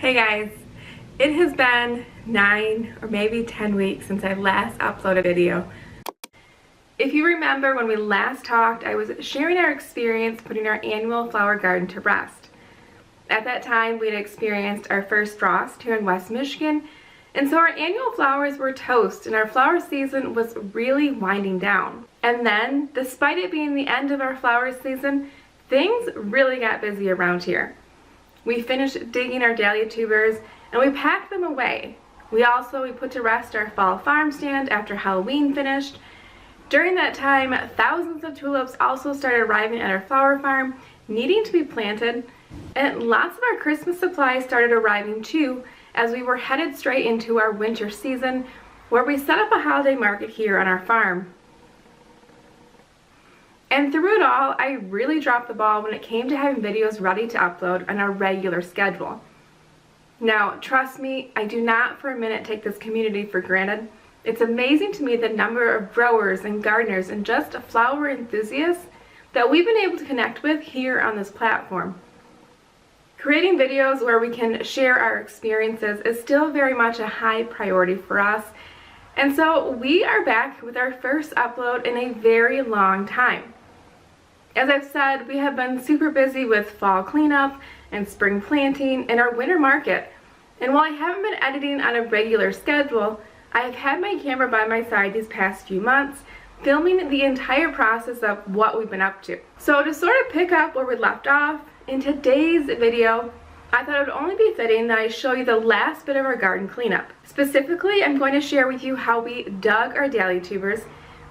Hey guys, it has been 9 or maybe 10 weeks since I last uploaded a video. If you remember when we last talked, I was sharing our experience putting our annual flower garden to rest. At that time, we had experienced our first frost here in West Michigan, and so our annual flowers were toast and our flower season was really winding down. And then, despite it being the end of our flower season, things really got busy around here. We finished digging our dahlia tubers and we packed them away. We put to rest our fall farm stand after Halloween finished. During that time, thousands of tulips also started arriving at our flower farm, needing to be planted, and lots of our Christmas supplies started arriving too, as we were headed straight into our winter season, where we set up a holiday market here on our farm. And through it all, I really dropped the ball when it came to having videos ready to upload on our regular schedule. Now, trust me, I do not for a minute take this community for granted. It's amazing to me the number of growers and gardeners and just flower enthusiasts that we've been able to connect with here on this platform. Creating videos where we can share our experiences is still very much a high priority for us. And so we are back with our first upload in a very long time. As I've said, we have been super busy with fall cleanup and spring planting and our winter market. And while I haven't been editing on a regular schedule, I have had my camera by my side these past few months, filming the entire process of what we've been up to. So to sort of pick up where we left off, in today's video, I thought it would only be fitting that I show you the last bit of our garden cleanup. Specifically, I'm going to share with you how we dug our dahlia tubers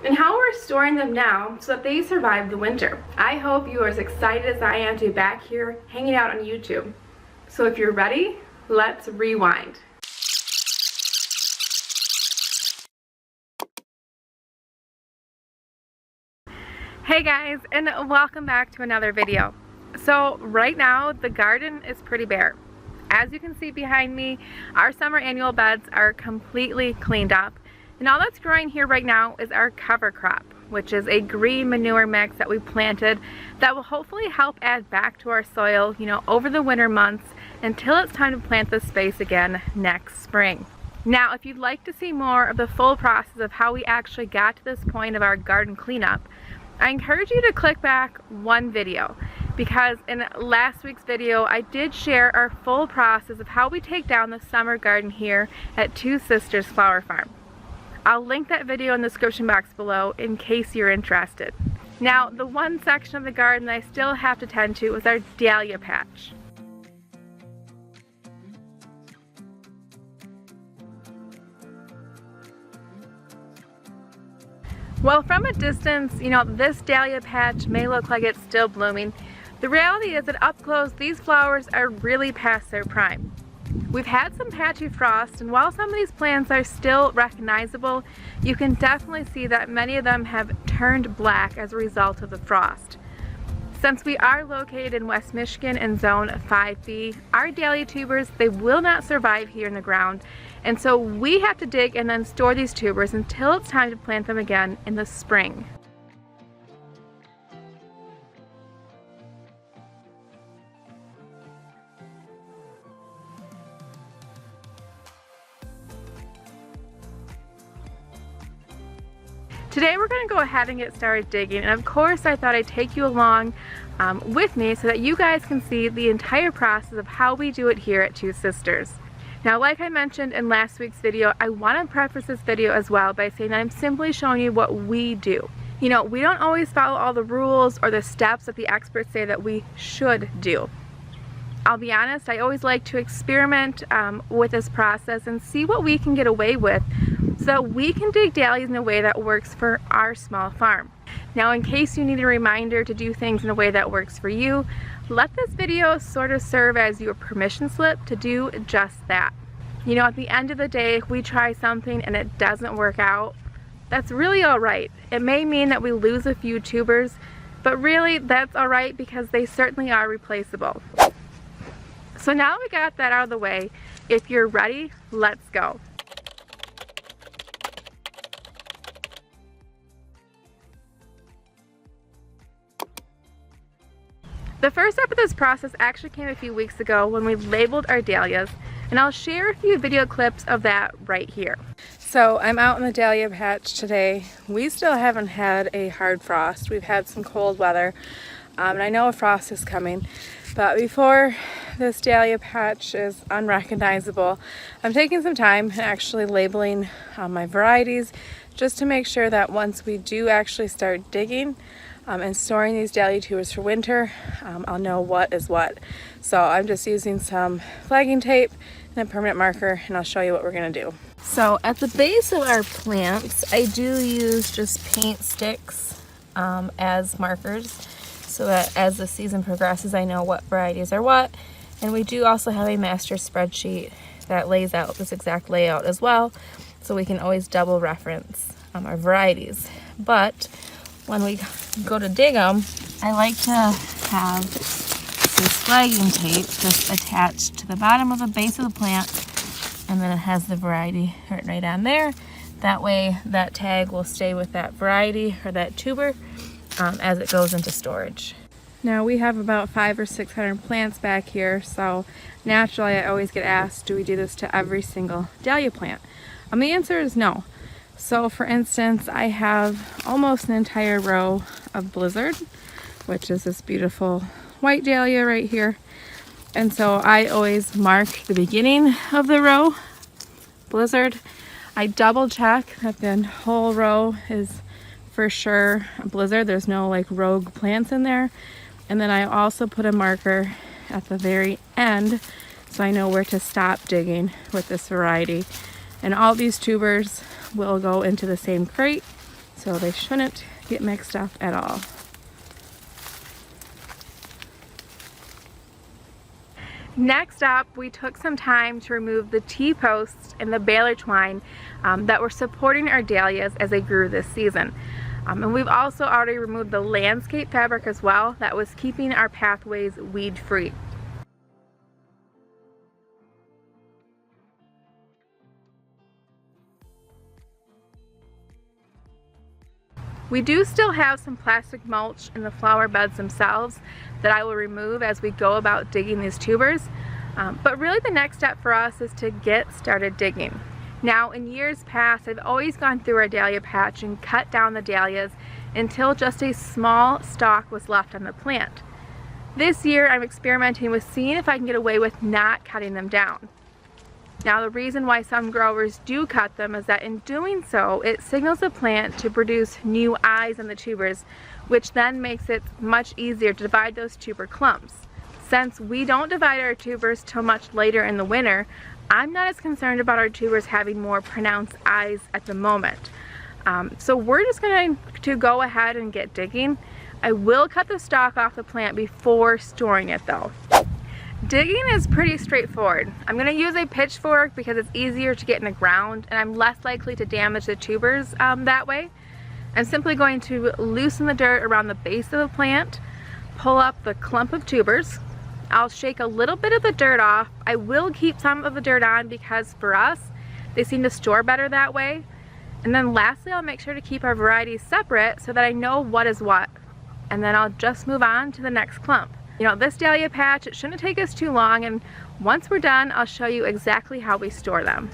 and how we're storing them now so that they survive the winter. I hope you are as excited as I am to be back here hanging out on YouTube. So if you're ready, let's rewind. Hey guys, and welcome back to another video. So right now the garden is pretty bare. As you can see behind me, our summer annual beds are completely cleaned up. And all that's growing here right now is our cover crop, which is a green manure mix that we planted that will hopefully help add back to our soil, over the winter months until it's time to plant this space again next spring. Now, if you'd like to see more of the full process of how we actually got to this point of our garden cleanup, I encourage you to click back one video, because in last week's video I did share our full process of how we take down the summer garden here at Two Sisters Flower Farm. I'll link that video in the description box below in case you're interested. Now, the one section of the garden that I still have to tend to is our dahlia patch. Well, from a distance, this dahlia patch may look like it's still blooming. The reality is that up close, these flowers are really past their prime. We've had some patchy frost, and while some of these plants are still recognizable, you can definitely see that many of them have turned black as a result of the frost. Since we are located in West Michigan in Zone 5B, our dahlia tubers, they will not survive here in the ground, and so we have to dig and then store these tubers until it's time to plant them again in the spring. Today we're going to go ahead and get started digging, and of course I thought I'd take you along with me so that you guys can see the entire process of how we do it here at Two Sisters. Now, like I mentioned in last week's video, I want to preface this video as well by saying that I'm simply showing you what we do. We don't always follow all the rules or the steps that the experts say that we should do. I'll be honest, I always like to experiment with this process and see what we can get away with so that we can dig dahlias in a way that works for our small farm. Now, in case you need a reminder to do things in a way that works for you, let this video sort of serve as your permission slip to do just that. At the end of the day, if we try something and it doesn't work out, that's really alright. It may mean that we lose a few tubers, but really that's alright because they certainly are replaceable. So now we got that out of the way, if you're ready, let's go. The first step of this process actually came a few weeks ago when we labeled our dahlias, and I'll share a few video clips of that right here. So I'm out in the dahlia patch today. We still haven't had a hard frost. We've had some cold weather, and I know a frost is coming. But before this dahlia patch is unrecognizable, I'm taking some time and actually labeling my varieties just to make sure that once we do actually start digging and storing these dahlia tubers for winter, I'll know what is what. So I'm just using some flagging tape and a permanent marker, and I'll show you what we're gonna do. So at the base of our plants, I do use just paint sticks as markers so that as the season progresses, I know what varieties are what. And we do also have a master spreadsheet that lays out this exact layout as well, so we can always double reference our varieties. But when we go to dig them, I like to have this flagging tape just attached to the bottom of the base of the plant, and then it has the variety right on there. That way that tag will stay with that variety or that tuber as it goes into storage. Now we have about 500 or 600 plants back here, so naturally I always get asked, do we do this to every single dahlia plant? The answer is no. So for instance, I have almost an entire row of Blizzard, which is this beautiful white dahlia right here. And so I always mark the beginning of the row, Blizzard. I double check that the whole row is for sure Blizzard. There's no like rogue plants in there. And then I also put a marker at the very end so I know where to stop digging with this variety. And all these tubers will go into the same crate, so they shouldn't get mixed up at all. Next up, we took some time to remove the T-posts and the baler twine that were supporting our dahlias as they grew this season. And we've also already removed the landscape fabric as well that was keeping our pathways weed-free. We do still have some plastic mulch in the flower beds themselves that I will remove as we go about digging these tubers. But really the next step for us is to get started digging. Now in years past, I've always gone through our dahlia patch and cut down the dahlias until just a small stalk was left on the plant. This year I'm experimenting with seeing if I can get away with not cutting them down. Now the reason why some growers do cut them is that in doing so, it signals the plant to produce new eyes in the tubers, which then makes it much easier to divide those tuber clumps. Since we don't divide our tubers till much later in the winter, I'm not as concerned about our tubers having more pronounced eyes at the moment. So we're just going to go ahead and get digging. I will cut the stalk off the plant before storing it though. Digging is pretty straightforward. I'm going to use a pitchfork because it's easier to get in the ground and I'm less likely to damage the tubers that way. I'm simply going to loosen the dirt around the base of the plant, pull up the clump of tubers. I'll shake a little bit of the dirt off. I will keep some of the dirt on because for us, they seem to store better that way. And then lastly, I'll make sure to keep our varieties separate so that I know what is what. And then I'll just move on to the next clump. You know, this dahlia patch, it shouldn't take us too long, and once we're done, I'll show you exactly how we store them.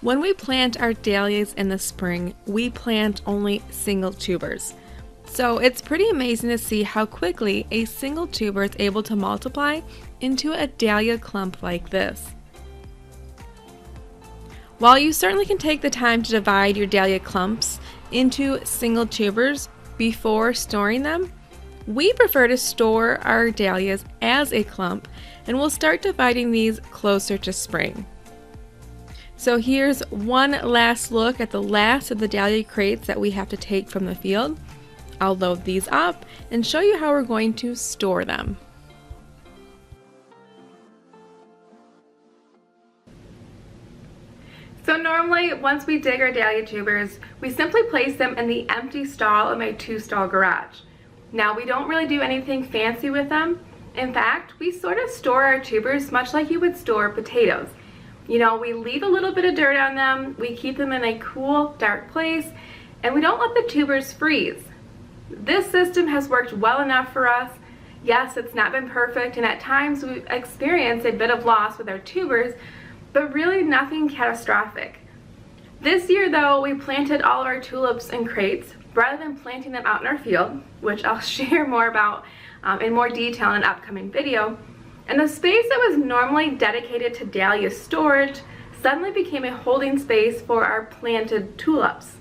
When we plant our dahlias in the spring, we plant only single tubers. So it's pretty amazing to see how quickly a single tuber is able to multiply into a dahlia clump like this. While you certainly can take the time to divide your dahlia clumps into single tubers before storing them, we prefer to store our dahlias as a clump, and we'll start dividing these closer to spring. So here's one last look at the last of the dahlia crates that we have to take from the field. I'll load these up and show you how we're going to store them. So normally, once we dig our dahlia tubers, we simply place them in the empty stall of my 2-stall garage. Now, we don't really do anything fancy with them. In fact, we sort of store our tubers much like you would store potatoes. You know, we leave a little bit of dirt on them, we keep them in a cool, dark place, and we don't let the tubers freeze. This system has worked well enough for us. Yes, it's not been perfect, and at times we've experienced a bit of loss with our tubers, but really nothing catastrophic. This year though, we planted all of our tulips in crates rather than planting them out in our field, which I'll share more about in more detail in an upcoming video. And the space that was normally dedicated to dahlia storage suddenly became a holding space for our planted tulips.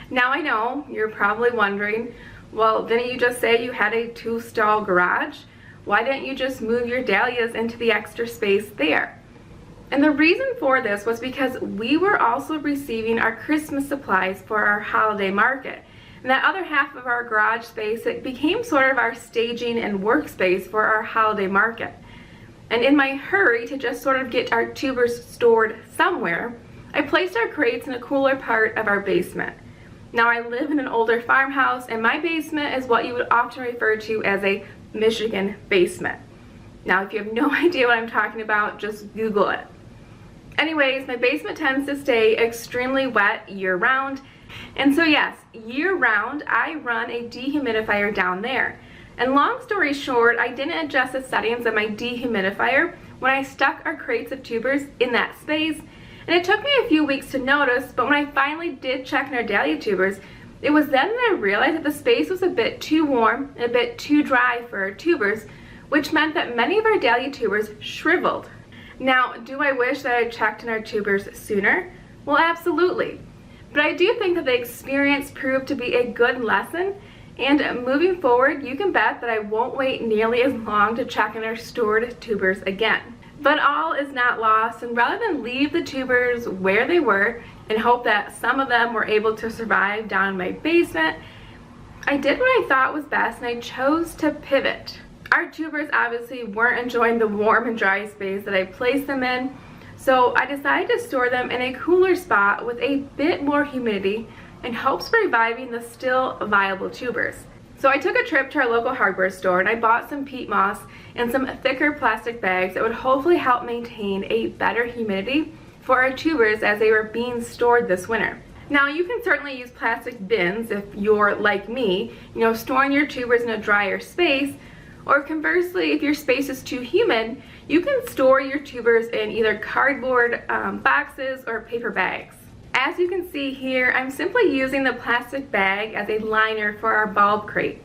Now I know you're probably wondering, well, didn't you just say you had a 2-stall garage? Why didn't you just move your dahlias into the extra space there? And the reason for this was because we were also receiving our Christmas supplies for our holiday market. And that other half of our garage space, it became sort of our staging and workspace for our holiday market. And in my hurry to just sort of get our tubers stored somewhere, I placed our crates in a cooler part of our basement. Now I live in an older farmhouse, and my basement is what you would often refer to as a Michigan basement. Now if you have no idea what I'm talking about, just Google it. Anyways, my basement tends to stay extremely wet year-round, and so yes, year-round I run a dehumidifier down there. And long story short, I didn't adjust the settings of my dehumidifier when I stuck our crates of tubers in that space, and it took me a few weeks to notice, but when I finally did check in our dahlia tubers, it was then that I realized that the space was a bit too warm and a bit too dry for our tubers, which meant that many of our dahlia tubers shriveled. Now, do I wish that I checked in our tubers sooner? Well, absolutely. But I do think that the experience proved to be a good lesson, and moving forward, you can bet that I won't wait nearly as long to check in our stored tubers again. But all is not lost, and rather than leave the tubers where they were and hope that some of them were able to survive down in my basement, I did what I thought was best, and I chose to pivot. Our tubers obviously weren't enjoying the warm and dry space that I placed them in, so I decided to store them in a cooler spot with a bit more humidity in hopes of reviving the still viable tubers. So I took a trip to our local hardware store and I bought some peat moss and some thicker plastic bags that would hopefully help maintain a better humidity for our tubers as they were being stored this winter. Now you can certainly use plastic bins if you're like me, storing your tubers in a drier space, or conversely, if your space is too humid, you can store your tubers in either cardboard boxes or paper bags. As you can see here, I'm simply using the plastic bag as a liner for our bulb crate.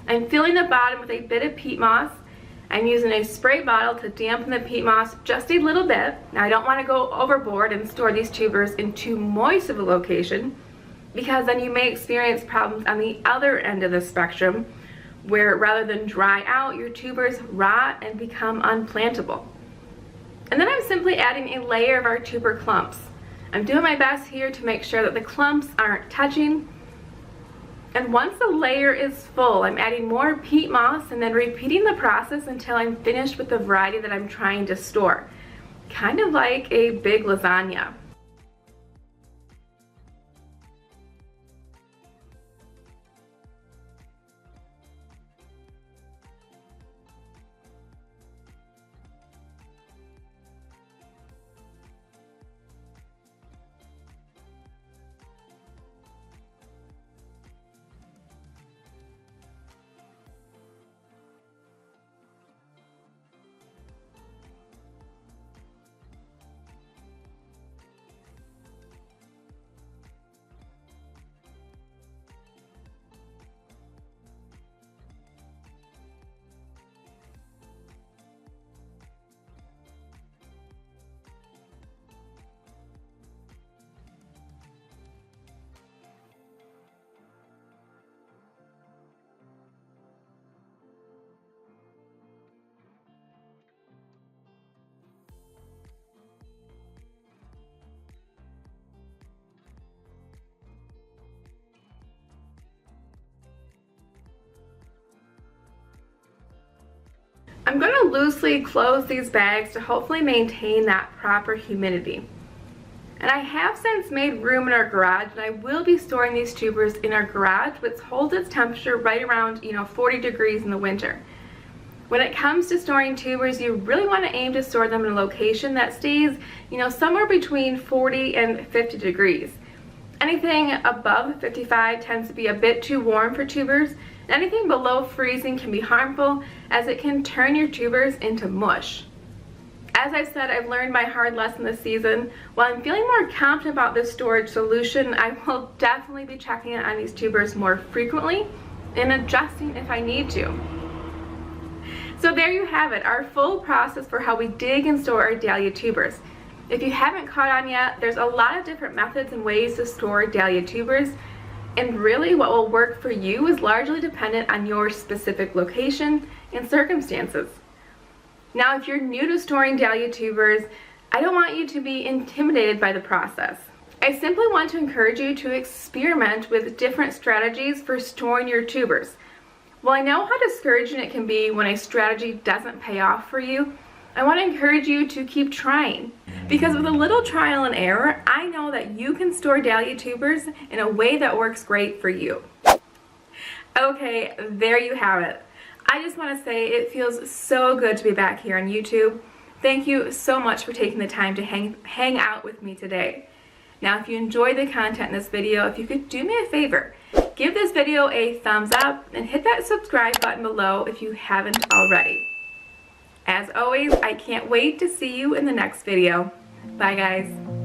I'm filling the bottom with a bit of peat moss. I'm using a spray bottle to dampen the peat moss just a little bit. Now I don't want to go overboard and store these tubers in too moist of a location, because then you may experience problems on the other end of the spectrum where rather than dry out, your tubers rot and become unplantable. And then I'm simply adding a layer of our tuber clumps. I'm doing my best here to make sure that the clumps aren't touching. And once the layer is full, I'm adding more peat moss and then repeating the process until I'm finished with the variety that I'm trying to store. Kind of like a big lasagna. I'm going to loosely close these bags to hopefully maintain that proper humidity. And I have since made room in our garage, and I will be storing these tubers in our garage, which holds its temperature right around 40 degrees in the winter. When it comes to storing tubers, you really want to aim to store them in a location that stays somewhere between 40 and 50 degrees. Anything above 55 tends to be a bit too warm for tubers. Anything below freezing can be harmful, as it can turn your tubers into mush. As I've said, I've learned my hard lesson this season. While I'm feeling more confident about this storage solution, I will definitely be checking in on these tubers more frequently and adjusting if I need to. So there you have it, our full process for how we dig and store our dahlia tubers. If you haven't caught on yet, there's a lot of different methods and ways to store dahlia tubers, and really what will work for you is largely dependent on your specific location and circumstances. Now, if you're new to storing dahlia tubers, I don't want you to be intimidated by the process. I simply want to encourage you to experiment with different strategies for storing your tubers. While I know how discouraging it can be when a strategy doesn't pay off for you, I want to encourage you to keep trying. Because with a little trial and error, I know that you can store dahlia tubers in a way that works great for you. Okay, there you have it. I just want to say it feels so good to be back here on YouTube. Thank you so much for taking the time to hang out with me today. Now, if you enjoyed the content in this video, if you could do me a favor, give this video a thumbs up and hit that subscribe button below if you haven't already. As always, I can't wait to see you in the next video. Bye, guys.